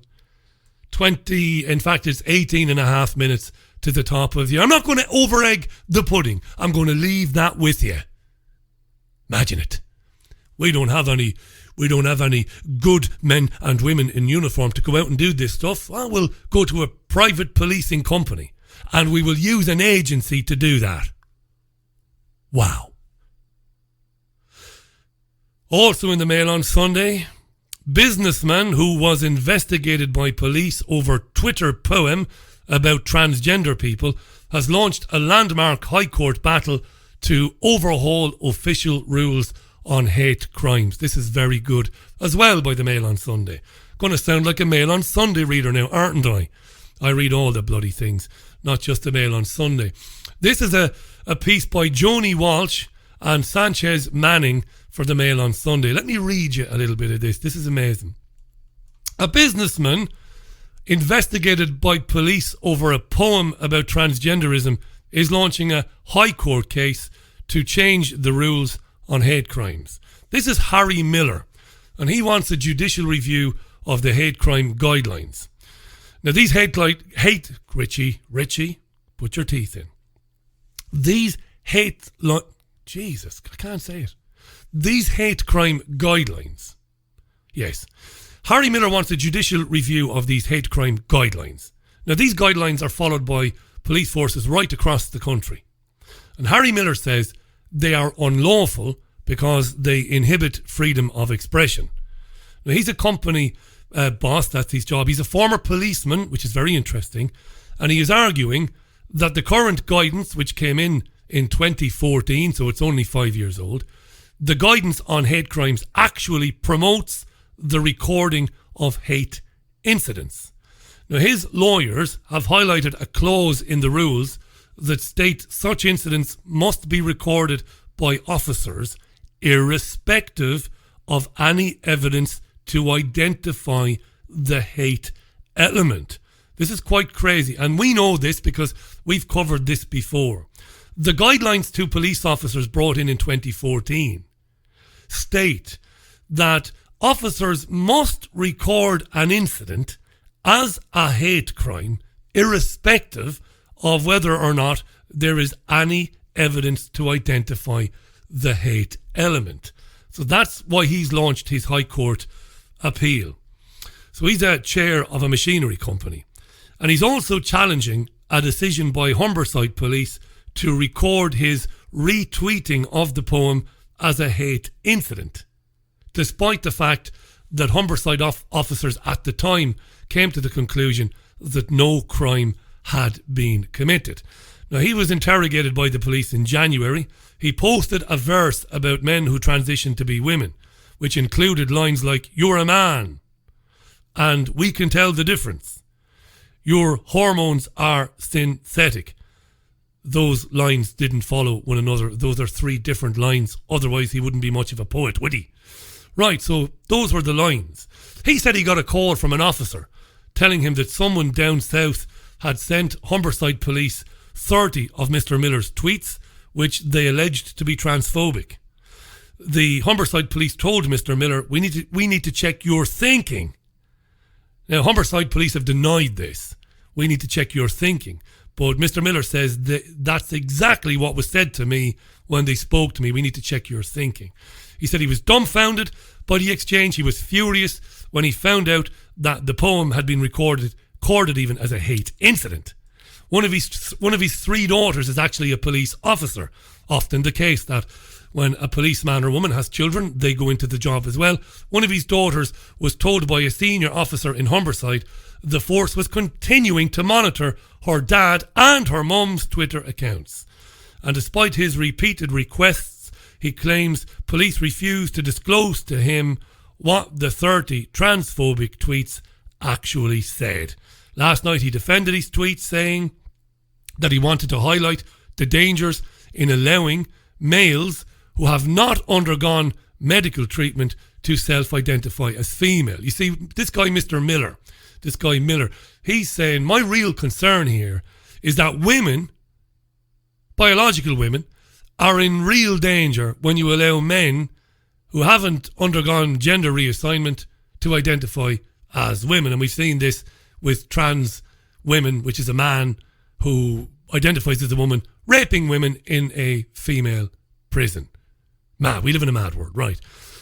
It's 18 and a half minutes to the top of the... I'm not going to over-egg the pudding. I'm going to leave that with you. Imagine it. We don't have any good men and women in uniform to go out and do this stuff. Well, we'll go to a private policing company. And we will use an agency to do that. Wow. Also in the Mail on Sunday, businessman who was investigated by police over Twitter poem about transgender people has launched a landmark High Court battle to overhaul official rules on hate crimes. This is very good as well by the Mail on Sunday. Going to sound like a Mail on Sunday reader now, aren't I? I read all the bloody things, not just the Mail on Sunday. This is a piece by Joni Walsh and Sanchez Manning for the Mail on Sunday. Let me read you a little bit of this. This is amazing. A businessman investigated by police over a poem about transgenderism is launching a High Court case to change the rules on hate crimes. This is Harry Miller, and he wants a judicial review of the hate crime guidelines. Now, these Richie, put your teeth in. These Jesus, I can't say it. These hate crime guidelines. Yes. Harry Miller wants a judicial review of these hate crime guidelines. Now, these guidelines are followed by police forces right across the country. And Harry Miller says they are unlawful because they inhibit freedom of expression. Now, he's a company boss, that's his job. He's a former policeman, which is very interesting. And he is arguing that the current guidance, which came in 2014, so it's only 5 years old, the guidance on hate crimes actually promotes the recording of hate incidents. Now, his lawyers have highlighted a clause in the rules that state such incidents must be recorded by officers irrespective of any evidence to identify the hate element. This is quite crazy, and we know this because we've covered this before. The guidelines to police officers brought in 2014 state that officers must record an incident as a hate crime irrespective of whether or not there is any evidence to identify the hate element. So that's why he's launched his High Court appeal. So he's a chair of a machinery company, and he's also challenging a decision by Humberside Police to record his retweeting of the poem as a hate incident, despite the fact that Humberside officers at the time came to the conclusion that no crime had been committed. Now, he was interrogated by the police in January. He posted a verse about men who transition to be women, which included lines like, "You're a man, and we can tell the difference. Your hormones are synthetic." Those lines didn't follow one another. Those are three different lines. Otherwise, he wouldn't be much of a poet, would he? Right, so those were the lines. He said he got a call from an officer telling him that someone down south had sent Humberside Police 30 of Mr. Miller's tweets, which they alleged to be transphobic. The Humberside Police told Mr. Miller, we need to check your thinking. Now, Humberside Police have denied this. We need to check your thinking. But Mr. Miller says that's exactly what was said to me when they spoke to me. We need to check your thinking. He said he was dumbfounded by the exchange. He was furious when he found out that the poem had been recorded even as a hate incident. One of his three daughters is actually a police officer. Often the case that when a policeman or woman has children, they go into the job as well. One of his daughters was told by a senior officer in Humberside the force was continuing to monitor her dad and her mum's Twitter accounts. And despite his repeated requests, he claims police refused to disclose to him what the 30 transphobic tweets actually said. Last night he defended his tweets, saying that he wanted to highlight the dangers in allowing males who have not undergone medical treatment to self-identify as female. You see, this guy Miller, he's saying my real concern here is that women, biological women, are in real danger when you allow men who haven't undergone gender reassignment to identify as women. And we've seen this with trans women, which is a man who identifies as a woman, raping women in a female prison. Mad, we live in a mad world, right?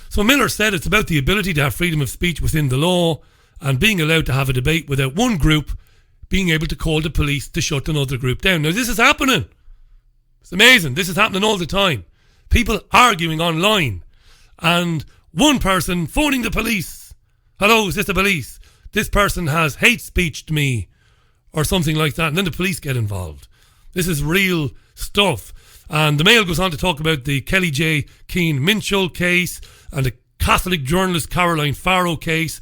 So Miller said it's about the ability to have freedom of speech within the law and being allowed to have a debate without one group being able to call the police to shut another group down. Now, this is happening. It's amazing. This is happening all the time. People arguing online and one person phoning the police. Hello, is this the police? This person has hate speeched me or something like that. And then the police get involved. This is real stuff. And the Mail goes on to talk about the Kelly J. Keane Minchell case and the Catholic journalist Caroline Farrow case.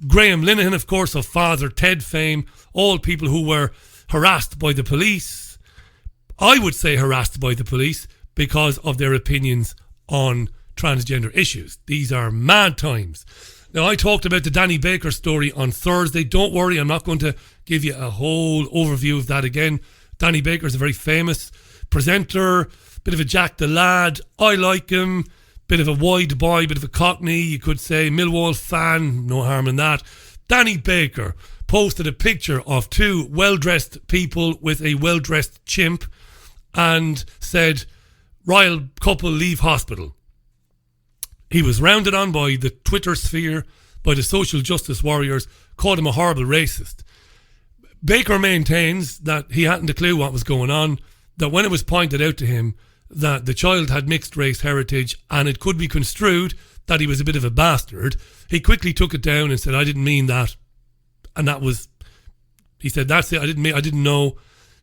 Graham Linehan, of course, of Father Ted fame. All people who were harassed by the police. I would say harassed by the police because of their opinions on transgender issues. These are mad times. Now, I talked about the Danny Baker story on Thursday. Don't worry, I'm not going to give you a whole overview of that again. Danny Baker is a very famous presenter, bit of a Jack the Lad. I like him. Bit of a wide boy, bit of a cockney, you could say. Millwall fan, no harm in that. Danny Baker posted a picture of two well-dressed people with a well-dressed chimp and said, royal couple leave hospital. He was rounded on by the Twitter sphere, by the social justice warriors, called him a horrible racist. Baker maintains that he hadn't a clue what was going on, that when it was pointed out to him that the child had mixed race heritage and it could be construed that he was a bit of a bastard, he quickly took it down and said, I didn't mean that. And that was, he said, that's it, I didn't know,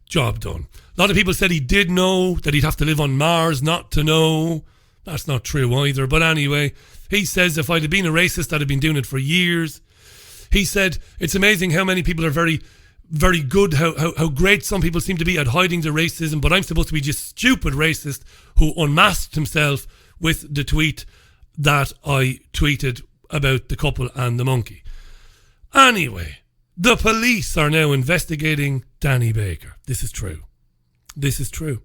job done. A lot of people said he did know, that he'd have to live on Mars not to know. That's not true either. But anyway, he says if I'd have been a racist, I'd have been doing it for years. He said it's amazing how many people are very, very good, how great some people seem to be at hiding their racism, but I'm supposed to be just stupid racist who unmasked himself with the tweet that I tweeted about the couple and the monkey. Anyway, the police are now investigating Danny Baker. This is true. This is true.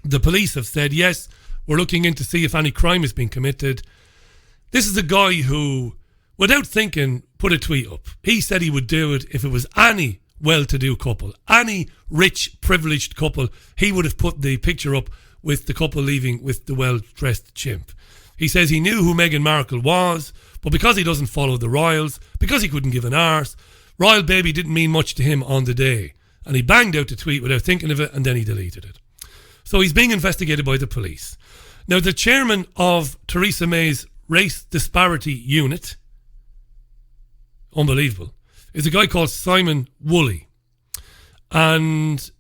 The police have said, yes, we're looking in to see if any crime has been committed. This is a guy who, without thinking, put a tweet up. He said he would do it if it was any well-to-do couple, any rich, privileged couple. He would have put the picture up with the couple leaving with the well-dressed chimp. He says he knew who Meghan Markle was, but because he doesn't follow the royals, because he couldn't give an arse, royal baby didn't mean much to him on the day. And he banged out the tweet without thinking of it, and then he deleted it. So he's being investigated by the police. Now, the chairman of Theresa May's Race Disparity Unit, unbelievable, is a guy called Simon Woolley. And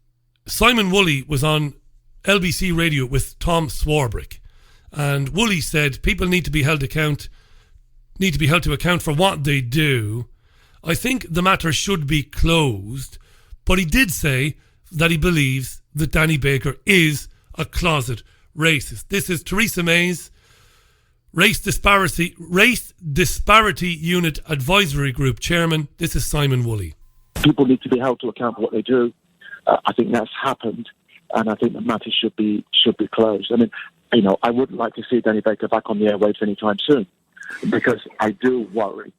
Simon Woolley was on LBC Radio with Tom Swarbrick. And Woolley said people need to be held to account for what they do. I think the matter should be closed. But he did say that he believes that Danny Baker is a closet racist. This is Theresa May's Race Disparity Unit Advisory Group Chairman. This is Simon Woolley. People need to be held to account for what they do. I think that's happened, and I think the matter should be closed. I mean, I wouldn't like to see Danny Baker back on the airwaves anytime soon, because I do worry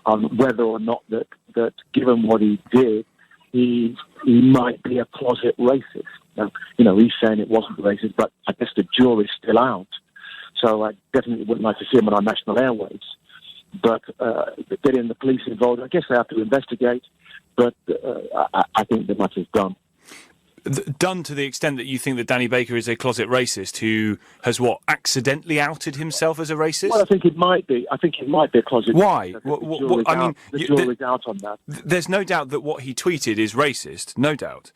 on whether or not that given what he did, he might be a closet racist. Now, he's saying it wasn't racist, but I guess the jury's still out. So I definitely wouldn't like to see him on our national airwaves. But getting the police involved, I guess they have to investigate, but I think the matter's done. Done to the extent that you think that Danny Baker is a closet racist who has, accidentally outed himself as a racist? Well, I think it might be. I think it might be a closet Why? racist. The jury's out on that. There's no doubt that what he tweeted is racist, no doubt.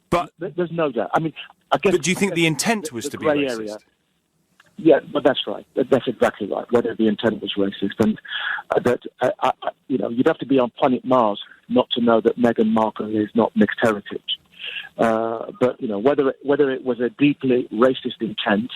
But there's no doubt. I mean, I guess. But do you think the intent was to be racist? Area. Yeah, but that's right. That's exactly right. Whether the intent was racist, and you'd have to be on planet Mars not to know that Meghan Markle is not mixed heritage. But whether it was a deeply racist intent,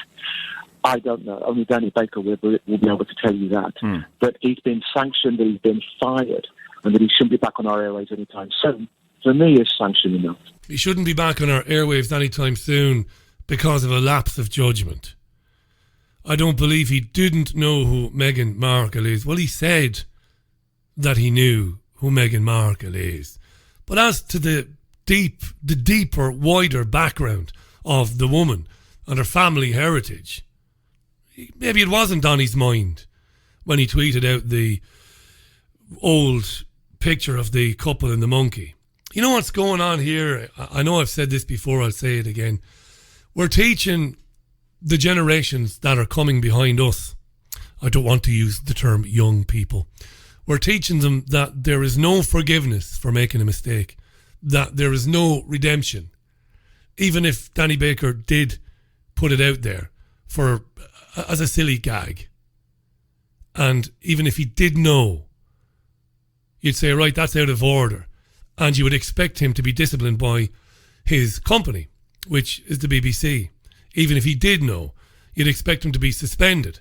I don't know. Only Danny Baker will be able to tell you that. But he's been sanctioned, that he's been fired, and that he shouldn't be back on our airwaves anytime soon. For me, is sanction enough. He shouldn't be back on our airwaves anytime soon because of a lapse of judgment. I don't believe he didn't know who Meghan Markle is. Well, he said that he knew who Meghan Markle is. But as to the deeper, wider background of the woman and her family heritage, maybe it wasn't on his mind when he tweeted out the old picture of the couple and the monkey. You know what's going on here? I know I've said this before, I'll say it again. We're teaching the generations that are coming behind us, I don't want to use the term young people, we're teaching them that there is no forgiveness for making a mistake, that there is no redemption. Even if Danny Baker did put it out there as a silly gag, and even if he did know, you'd say, right, that's out of order. And you would expect him to be disciplined by his company, which is the BBC. Even if he did know, you'd expect him to be suspended.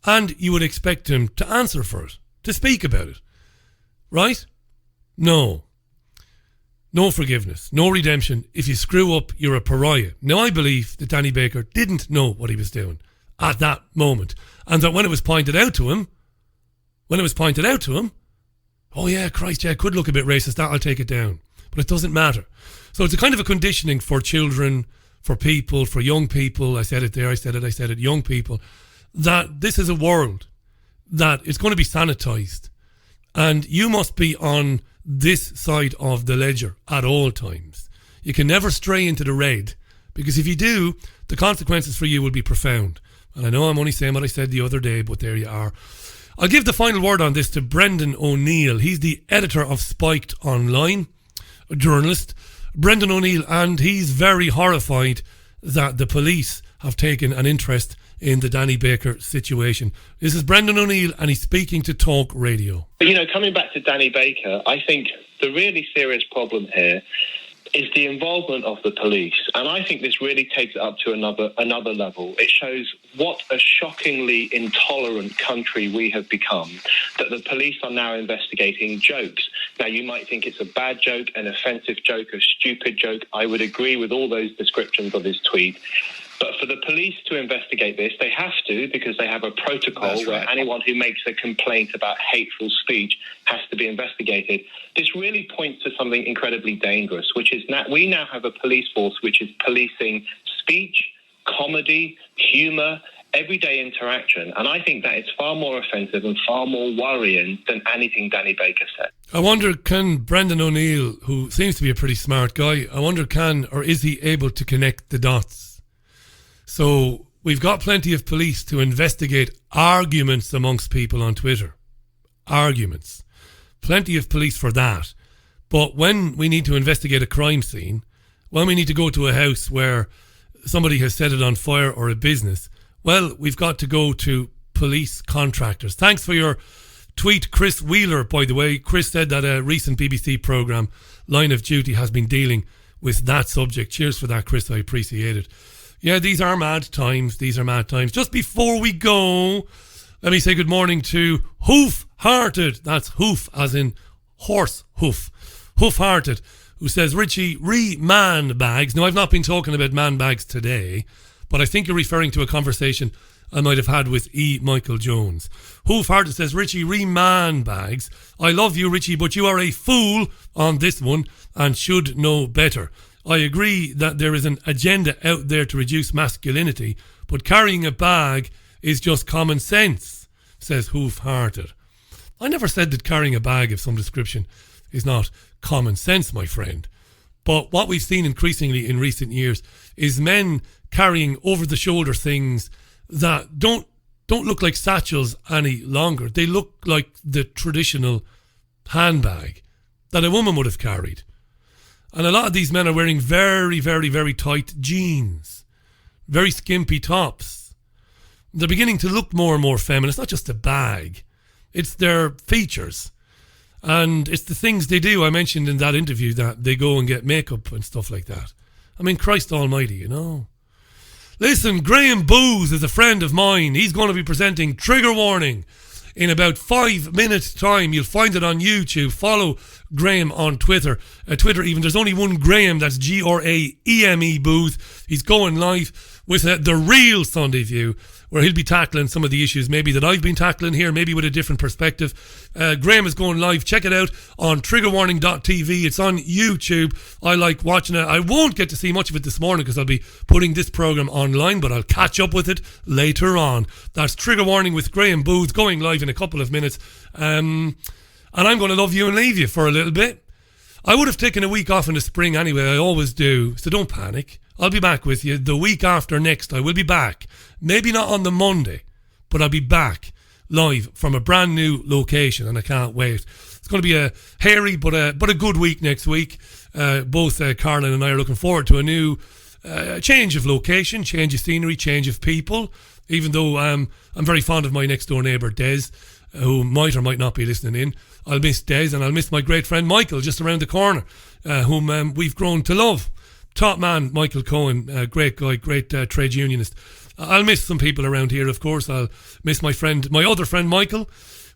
And you would expect him to answer for it, to speak about it. Right? No. No forgiveness, no redemption. If you screw up, you're a pariah. Now, I believe that Danny Baker didn't know what he was doing at that moment. And that when it was pointed out to him, oh yeah, Christ, yeah, it could look a bit racist, that I'll take it down. But it doesn't matter. So it's a kind of a conditioning for children, for people, for young people. I said it there, I said it, young people. That this is a world that is going to be sanitized. And you must be on this side of the ledger at all times. You can never stray into the red, because if you do, the consequences for you will be profound. And I know I'm only saying what I said the other day, but there you are. I'll give the final word on this to Brendan O'Neill. He's the editor of Spiked Online, a journalist. Brendan O'Neill, and he's very horrified that the police have taken an interest in the Danny Baker situation. This is Brendan O'Neill, and he's speaking to Talk Radio. You know, coming back to Danny Baker, I think the really serious problem here is the involvement of the police. And I think this really takes it up to another level. It shows what a shockingly intolerant country we have become, that the police are now investigating jokes. Now, you might think it's a bad joke, an offensive joke, a stupid joke. I would agree with all those descriptions of his tweet. But for the police to investigate this, they have to, because they have a protocol where anyone who makes a complaint about hateful speech has to be investigated. This really points to something incredibly dangerous, which is that we now have a police force which is policing speech, comedy, humour, everyday interaction. And I think that is far more offensive and far more worrying than anything Danny Baker said. I wonder, can Brendan O'Neill, who seems to be a pretty smart guy, I wonder is he able to connect the dots? So we've got plenty of police to investigate arguments amongst people on Twitter. Arguments. Plenty of police for that. But when we need to investigate a crime scene, when we need to go to a house where somebody has set it on fire or a business, well, we've got to go to police contractors. Thanks for your tweet, Chris Wheeler, by the way. Chris said that a recent BBC programme, Line of Duty, has been dealing with that subject. Cheers for that, Chris. I appreciate it. Yeah, these are mad times. Just before we go, let me say good morning to Hoof-Hearted. That's hoof as in horse hoof. Hoof-Hearted, who says, Richie, man bags. Now, I've not been talking about man bags today, but I think you're referring to a conversation I might have had with E. Michael Jones. Hoof-Hearted says, Richie, man bags. I love you, Richie, but you are a fool on this one and should know better. I agree that there is an agenda out there to reduce masculinity, but carrying a bag is just common sense, says Hoof-Hearted. I never said that carrying a bag of some description is not common sense, my friend. But what we've seen increasingly in recent years is men carrying over-the-shoulder things that don't look like satchels any longer. They look like the traditional handbag that a woman would have carried. And a lot of these men are wearing very, very, very tight jeans, very skimpy tops. They're beginning to look more and more feminine. It's not just a bag. It's their features. And it's the things they do. I mentioned in that interview that they go and get makeup and stuff like that. I mean, Christ almighty, you know. Listen, Graham Booth is a friend of mine. He's going to be presenting Trigger Warning in about 5 minutes' time. You'll find it on YouTube. Follow Graham on Twitter. Twitter even. There's only one Graham. That's Graeme Booth. He's going live with the real Sunday View, where he'll be tackling some of the issues maybe that I've been tackling here, maybe with a different perspective. Graham is going live. Check it out on triggerwarning.tv. It's on YouTube. I like watching it. I won't get to see much of it this morning because I'll be putting this programme online, but I'll catch up with it later on. That's Trigger Warning with Graham Booth, going live in a couple of minutes. And I'm going to love you and leave you for a little bit. I would have taken a week off in the spring anyway. I always do. So don't panic. I'll be back with you the week after next. I will be back. Maybe not on the Monday, but I'll be back live from a brand new location, and I can't wait. It's going to be a hairy but a good week next week. Both Caroline and I are looking forward to a new change of location, change of scenery, change of people. Even though I'm very fond of my next door neighbour Des, who might or might not be listening in. I'll miss Des, and I'll miss my great friend Michael just around the corner, whom we've grown to love. Top man, Michael Cohen, great guy, great trade unionist. I'll miss some people around here, of course. I'll miss my other friend Michael,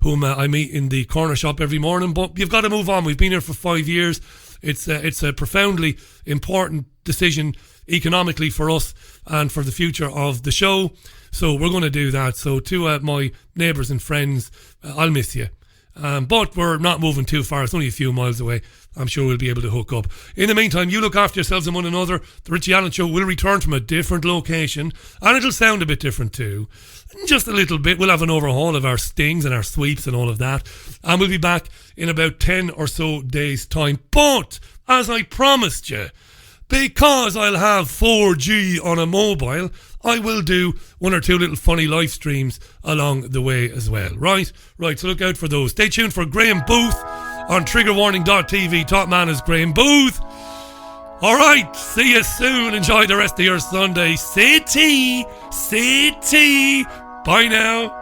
whom I meet in the corner shop every morning. But you've got to move on. We've been here for 5 years. It's a profoundly important decision economically for us and for the future of the show. So we're going to do that. So to my neighbours and friends, I'll miss you. But we're not moving too far. It's only a few miles away. I'm sure we'll be able to hook up. In the meantime, you look after yourselves and one another. The Richie Allen Show will return from a different location, and it'll sound a bit different too. Just a little bit. We'll have an overhaul of our stings and our sweeps and all of that. And we'll be back in about 10 or so days' time. But, as I promised you, because I'll have 4G on a mobile, I will do one or two little funny live streams along the way as well. Right, so look out for those. Stay tuned for Graham Booth on triggerwarning.tv. Top man is Graham Booth. All right, see you soon. Enjoy the rest of your Sunday. City. Bye now.